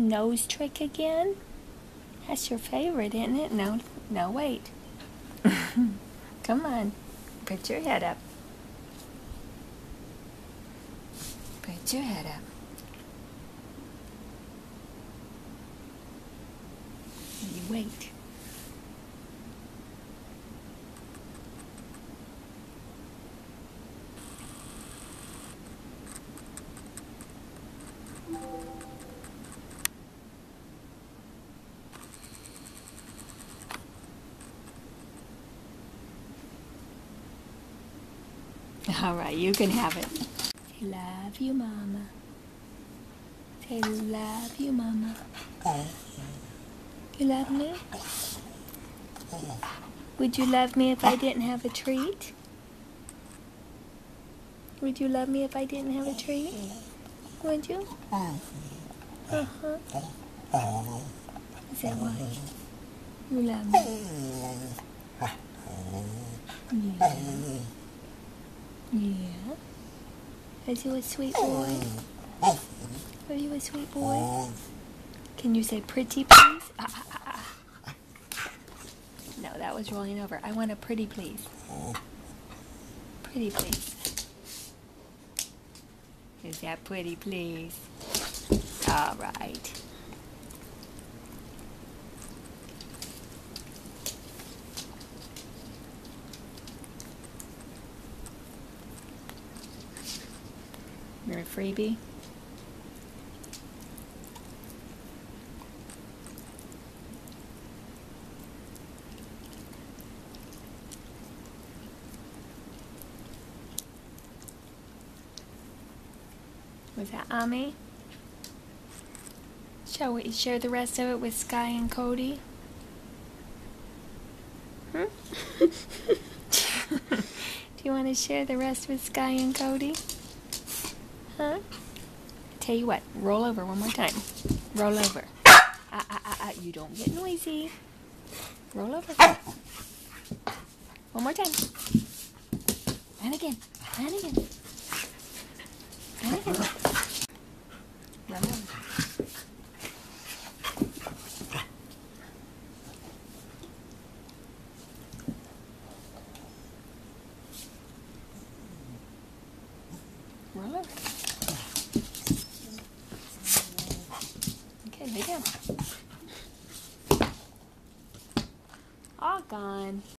nose trick again? That's your favorite, isn't it? No, no, wait. Come on. Put your head up. Put your head up. You wait. All right, you can have it. Say, love you, Mama. Say, love you, Mama. You love me? Would you love me if I didn't have a treat? Would you love me if I didn't have a treat? Would you? Uh-huh. Say what? You love me? Yeah. Yeah. Are you a sweet boy? Are you a sweet boy? Can you say pretty, please? No, that was rolling over. I want a pretty, please. Pretty, please. Is that pretty, please? All right. You're a freebie? Was that Ami? Shall we share the rest of it with Sky and Cody? Hmm? Do you want to share the rest with Sky and Cody? Huh? Tell you what, roll over one more time. Roll over. You don't get noisy. Roll over. One more time. And again. And again. And again. Roll over. Roll over. Okay, lay down. All gone.